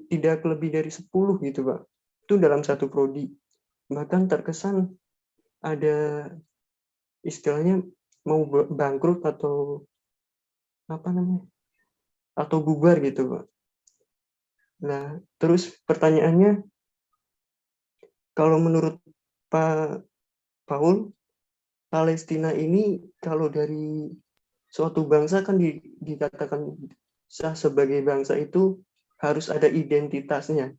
tidak lebih dari 10 gitu Pak. Itu dalam satu prodi. Bahkan terkesan ada istilahnya mau bangkrut atau apa namanya? Atau bubar gitu Pak. Nah, terus pertanyaannya, kalau menurut Pak Paul, Palestina ini kalau dari suatu bangsa kan dikatakan sah sebagai bangsa itu harus ada identitasnya.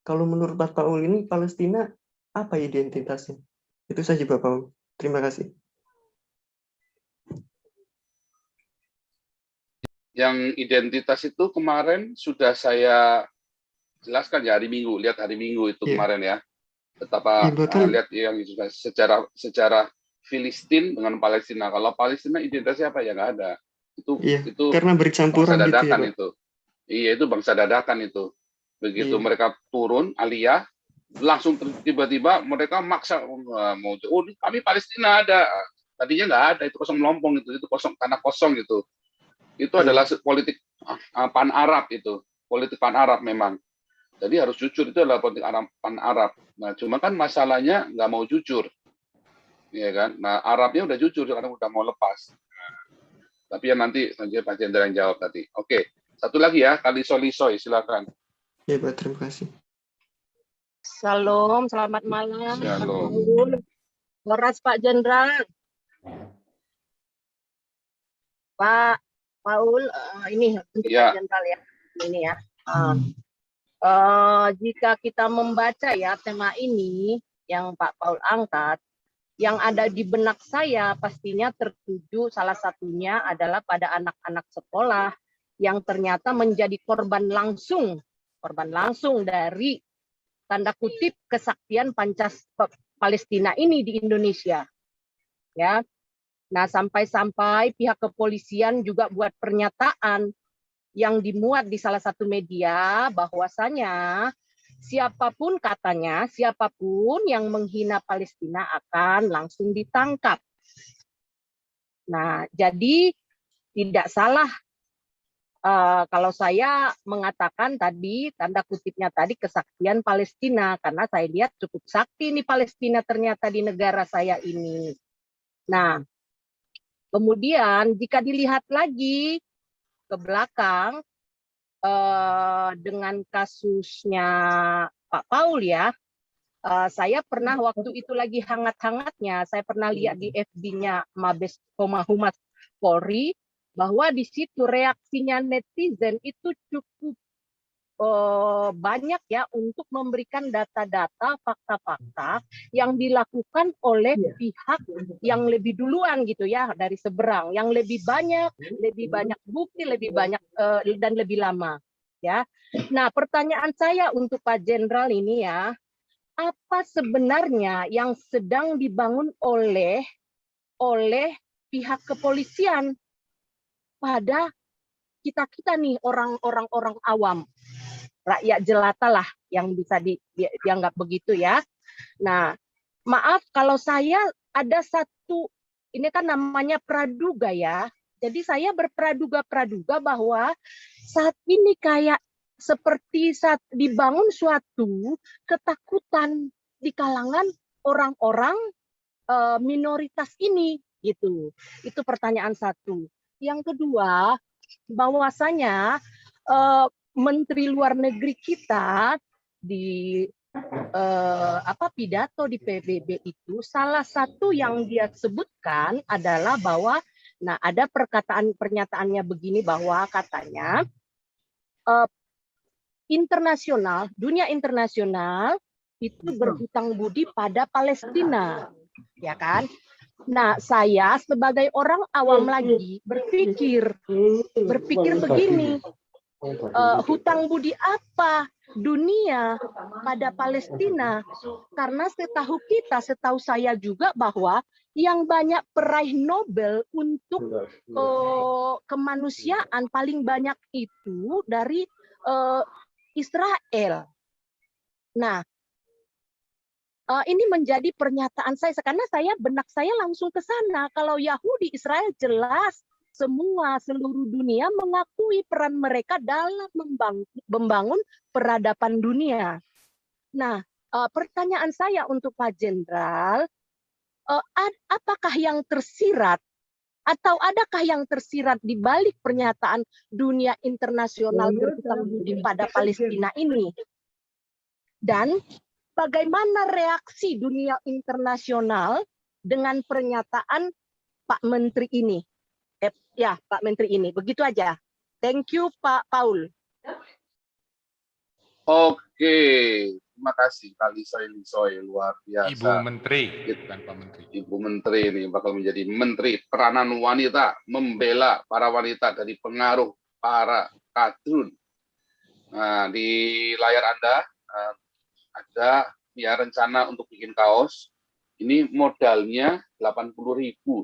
Kalau menurut Pak Paul ini Palestina apa identitasnya? Itu saja Pak Paul. Terima kasih. Yang identitas itu kemarin sudah saya jelaskan ya hari Minggu, lihat hari Minggu itu kemarin ya. Betapa lihat yang sejarah Filistin dengan Palestina. Kalau Palestina identitasnya apa ya nggak ada. Itu karena bercampuran bangsa dadakan gitu ya, itu. Iya, itu bangsa dadakan itu. Begitu mereka turun aliyah, langsung tiba-tiba mereka maksa mau kami Palestina ada. Tadinya nggak ada, itu kosong melompong itu kosong, tanah kosong gitu. Itu adalah politik pan Arab itu, politik pan Arab memang. Jadi harus jujur, itu adalah politik pan Arab. Nah, cuma kan masalahnya nggak mau jujur, ya kan? Nah, Arabnya udah jujur karena udah mau lepas. Nah, tapi ya nanti Pak Jenderal yang jawab tadi. Oke, satu lagi ya, Kali Solisoy, silakan. Ya Pak, terima kasih. Shalom, selamat malam. Shalom. Horas Pak Jenderal. Pak Paul, ini untuk ya. Pak Jenderal ya. Ini ya. Jika kita membaca ya tema ini yang Pak Paul angkat, yang ada di benak saya pastinya tertuju salah satunya adalah pada anak-anak sekolah yang ternyata menjadi korban langsung dari tanda kutip kesaktian Palestina ini di Indonesia. Ya. Nah, sampai-sampai pihak kepolisian juga buat pernyataan yang dimuat di salah satu media bahwasanya siapapun yang menghina Palestina akan langsung ditangkap. Nah, jadi tidak salah kalau saya mengatakan tadi, tanda kutipnya tadi kesaktian Palestina, karena saya lihat cukup sakti nih Palestina ternyata di negara saya ini. Nah, kemudian jika dilihat lagi ke belakang dengan kasusnya Pak Paul ya, saya pernah waktu itu lagi hangat-hangatnya, saya pernah lihat di FB-nya Mabes Humas Polri, bahwa di situ reaksinya netizen itu cukup banyak ya untuk memberikan data-data, fakta-fakta yang dilakukan oleh pihak yang lebih duluan gitu ya dari seberang, yang lebih banyak bukti, lebih banyak dan lebih lama ya. Nah, pertanyaan saya untuk Pak Jenderal ini ya, apa sebenarnya yang sedang dibangun oleh pihak kepolisian pada kita nih orang-orang awam, rakyat jelata lah yang bisa dianggap begitu ya. Nah, maaf kalau saya ada satu, ini kan namanya praduga ya. Jadi saya berpraduga bahwa saat ini kayak seperti saat dibangun suatu ketakutan di kalangan orang-orang minoritas ini gitu. Itu pertanyaan satu. Yang kedua, bahwasanya Menteri Luar Negeri kita di pidato di PBB itu salah satu yang dia sebutkan adalah bahwa ada pernyataannya begini bahwa katanya dunia internasional itu berhutang budi pada Palestina, ya kan? Nah, saya sebagai orang awam lagi berpikir begini, hutang budi apa dunia pada Palestina? Karena setahu saya juga bahwa yang banyak peraih Nobel untuk kemanusiaan paling banyak itu dari Israel. Nah, ini menjadi pernyataan saya karena benak saya langsung ke sana. Kalau Yahudi Israel jelas seluruh dunia mengakui peran mereka dalam membangun peradaban dunia. Nah, pertanyaan saya untuk Pak Jenderal, apakah yang tersirat atau adakah yang tersirat di balik pernyataan dunia internasional berhutang budi pada Palestina ini? Dan bagaimana reaksi dunia internasional dengan pernyataan Pak Menteri ini? Ya, Pak Menteri ini. Begitu aja. Thank you, Pak Paul. Oke, terima kasih Kak Lisoy, luar biasa. Ibu Menteri, bukan Pak Menteri. Ibu Menteri ini bakal menjadi Menteri Peranan Wanita, membela para wanita dari pengaruh para kadrun. Nah, di layar Anda ada ya rencana untuk bikin kaos. Ini modalnya 80.000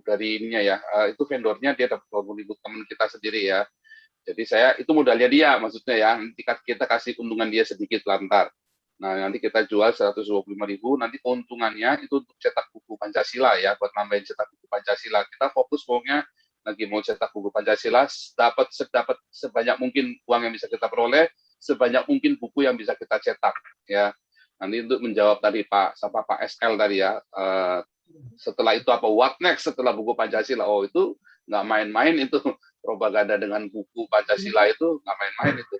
dari ininya ya. Itu vendornya dia dapat 20.000 teman kita sendiri ya. Jadi itu modalnya dia maksudnya ya. Nanti kita kasih keuntungan dia sedikit lantar. Nah, nanti kita jual 125.000, nanti keuntungannya itu untuk cetak buku Pancasila ya, buat nambahin cetak buku Pancasila. Kita fokus pokoknya lagi mau cetak buku Pancasila, dapat sebanyak mungkin uang yang bisa kita peroleh, sebanyak mungkin buku yang bisa kita cetak ya. Nanti untuk menjawab tadi Pak SL tadi ya, setelah itu apa what next setelah buku Pancasila? Oh, itu nggak main-main itu. Propaganda dengan buku Pancasila itu nggak main-main itu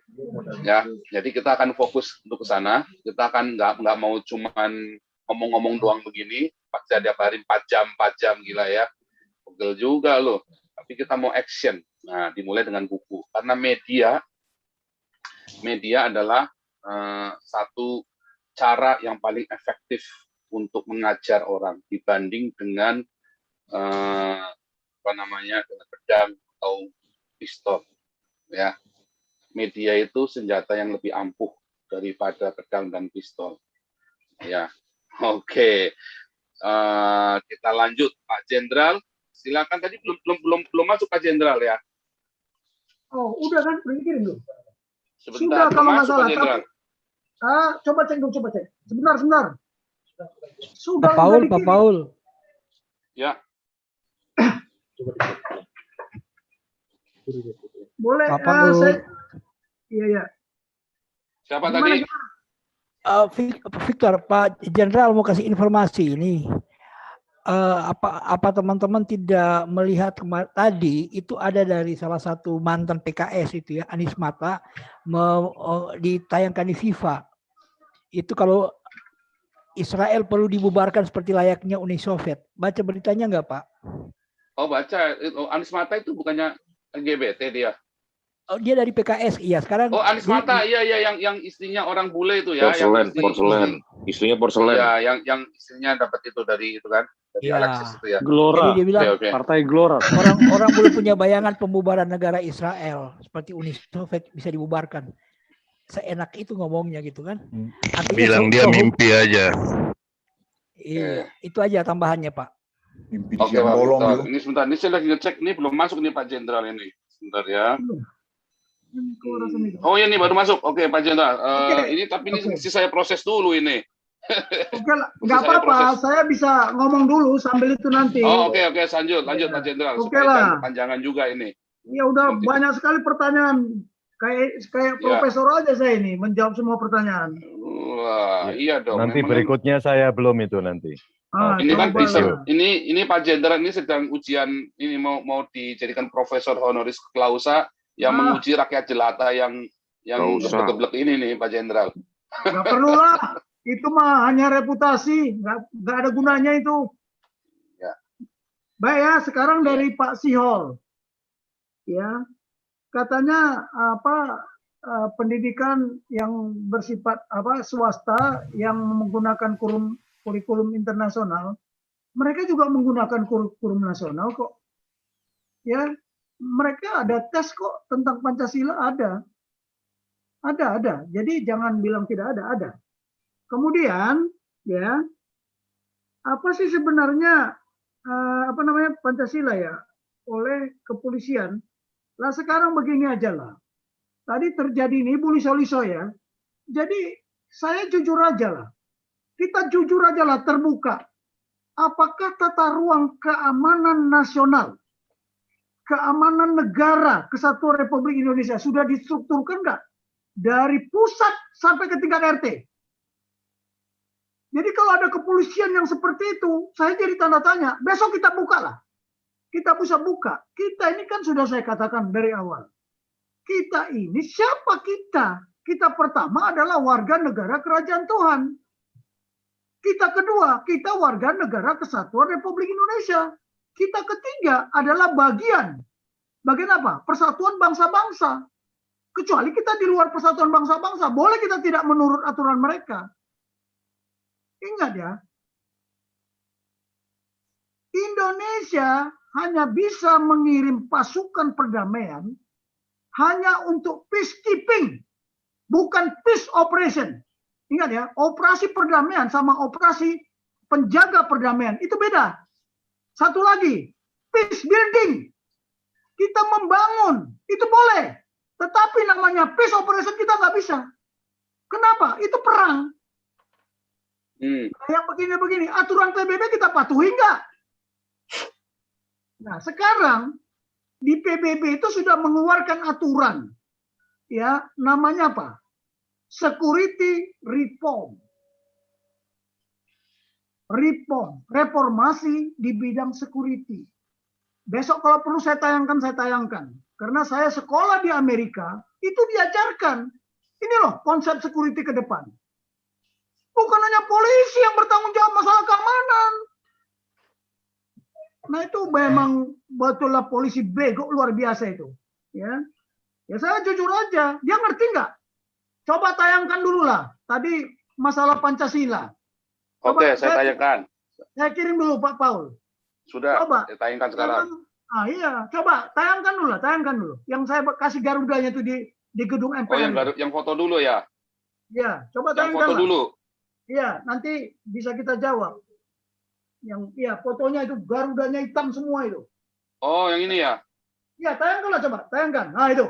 ya. Jadi kita akan fokus untuk ke sana. Kita akan nggak mau cuman ngomong-ngomong doang begini, pasti ada hari 4 jam gila ya, pegel juga loh. Tapi kita mau action. Nah, dimulai dengan buku karena media adalah satu cara yang paling efektif untuk mengajar orang dibanding dengan dengan pedang atau pistol ya. Media itu senjata yang lebih ampuh daripada pedang dan pistol ya. Oke. Kita lanjut Pak Jenderal, silakan. Tadi belum masuk Pak Jenderal ya. Oh, udah kan berkirim dulu. Sebentar, sudah kalau nggak salah. Coba cek. Sebentar. Sudah. Pak Paul. Ya. Boleh, iya. Siapa Gimana, tadi? Victor, Pak Jenderal mau kasih informasi ini. Apa teman-teman tidak melihat tadi itu ada dari salah satu mantan PKS itu ya, Anies Mata, ditayangkan di FIFA. Itu kalau Israel perlu dibubarkan seperti layaknya Uni Soviet. Baca beritanya nggak, Pak? Oh, baca. Anies Mata itu bukannya LGBT dia? Oh, dia dari PKS, iya. Sekarang. Oh, Anies Mata, iya yang istrinya orang bule itu ya. Porselen. Istrinya Porselen. Ya, yang istrinya dapat itu dari itu kan, dari Alexis itu ya. Gelora. Jadi dia bilang, okay. Partai Gelora. Orang boleh punya bayangan pembubaran negara Israel seperti Uni Soviet bisa dibubarkan. Seenak itu ngomongnya gitu kan. Artinya bilang dia mimpi aja. Iya, itu aja tambahannya, Pak. Oke, Pak. Ini sebentar, ini saya lagi ngecek, ini belum masuk nih Pak Jenderal ini. Sebentar ya. Oh iya nih baru masuk. Oke Pak Jenderal. Ini tapi ini mesti saya proses dulu ini. Oke, nggak apa-apa. Saya bisa ngomong dulu sambil itu nanti. Oh oke lanjut Pak Jenderal. Oke lah. Panjangan juga ini. Ya udah banyak sekali pertanyaan. Kayak profesor aja saya ini menjawab semua pertanyaan. Wah, iya dong. Nanti berikutnya saya belum itu nanti. Ini kan ini Pak Jenderal ini sedang ujian ini mau dijadikan profesor honoris clausa yang menguji rakyat jelata yang geblek ini nih Pak Jenderal. Nggak perlu lah, itu mah hanya reputasi, nggak ada gunanya itu. Ya. Baik ya, sekarang dari Pak Sihol, ya katanya pendidikan yang bersifat swasta yang menggunakan kurikulum internasional, mereka juga menggunakan kurikulum nasional kok, ya. Mereka ada tes kok tentang Pancasila, ada. Jadi jangan bilang tidak ada. Kemudian ya, apa sih sebenarnya Pancasila ya oleh kepolisian? Lah sekarang begini aja lah. Tadi terjadi ini Bu Liso ya. Jadi saya jujur aja lah. Kita jujur aja lah, terbuka. Apakah tata ruang keamanan nasional keamanan negara Kesatuan Republik Indonesia sudah distrukturkan nggak? Dari pusat sampai ke tingkat RT. Jadi kalau ada kepolisian yang seperti itu, saya jadi tanda tanya. Besok kita buka lah. Kita bisa buka. Kita ini kan sudah saya katakan dari awal. Kita ini siapa kita? Kita pertama adalah warga negara kerajaan Tuhan. Kita kedua, kita warga negara Kesatuan Republik Indonesia. Kita ketiga adalah bagian apa? Persatuan bangsa-bangsa. Kecuali kita di luar persatuan bangsa-bangsa, boleh kita tidak menurut aturan mereka. Ingat ya, Indonesia hanya bisa mengirim pasukan perdamaian hanya untuk peacekeeping, bukan peace operation. Ingat ya, operasi perdamaian sama operasi penjaga perdamaian itu beda. Satu lagi, peace building. Kita membangun, itu boleh. Tetapi namanya peace operation kita nggak bisa. Kenapa? Itu perang. Yang begini-begini, aturan PBB kita patuhi nggak? Nah, sekarang di PBB itu sudah mengeluarkan aturan. Ya, namanya apa? Security reform. Reformasi di bidang security. Besok kalau perlu saya tayangkan. Karena saya sekolah di Amerika, itu diajarkan. Ini loh konsep security ke depan. Bukan hanya polisi yang bertanggung jawab masalah keamanan. Nah itu memang betullah polisi bego luar biasa itu. Ya saya jujur aja, dia ngerti nggak? Coba tayangkan dulu lah. Tadi masalah Pancasila. Oke, saya tayangkan. Saya kirim dulu Pak Paul. Sudah, coba saya tayangkan sekarang. Iya, coba tayangkan dulu. Yang saya kasih Garudanya itu di gedung MPR. Oh, yang foto dulu ya? Iya, coba yang tayangkan. Foto dulu. Iya, nanti bisa kita jawab. Fotonya itu Garudanya hitam semua itu. Oh, yang ini ya? Iya, tayangkanlah coba, tayangkan. Nah itu.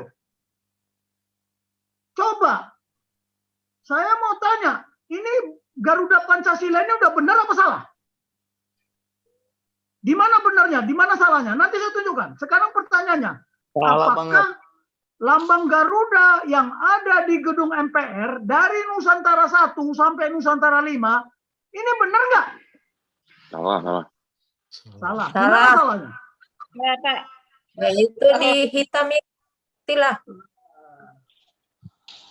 Coba, saya mau tanya, ini Garuda Pancasila ini udah benar apa salah? Di mana benarnya? Di mana salahnya? Nanti saya tunjukkan. Sekarang pertanyaannya, apakah lambang Garuda yang ada di gedung MPR dari Nusantara 1 sampai Nusantara 5 ini benar nggak? Salah. Salah. Gimana salahnya? Ya, Kak. Ya, itu di hitam itulah.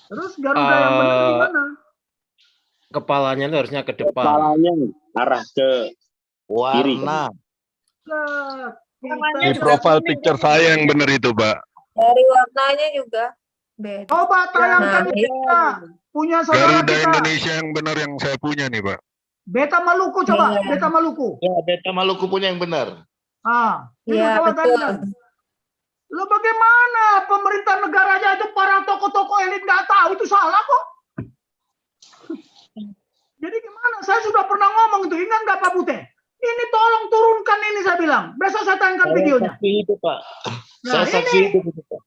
Terus Garuda yang benar gimana? Kepalanya itu harusnya ke depan. Kepalanya arah ke kiri. Warna. Di profile picture saya yang benar itu, Pak. Dari warnanya juga beda. Coba tayangkan kita. Punya saudara Garuda kita. Indonesia yang benar yang saya punya nih, Pak. Beta Maluku coba, Beta Maluku. Ya, Beta Maluku punya yang benar. Itu Iya, coba betul. tayangkan. Lo bagaimana pemerintah negaranya itu para tokoh-tokoh elit nggak tahu itu salah kok. Jadi gimana? Saya sudah pernah ngomong itu, ingat nggak Pak Putih? Ini tolong turunkan ini saya bilang. Besok saya tayangkan videonya. Saksi itu, Pak. Nah, Saya saksi ini itu, Pak.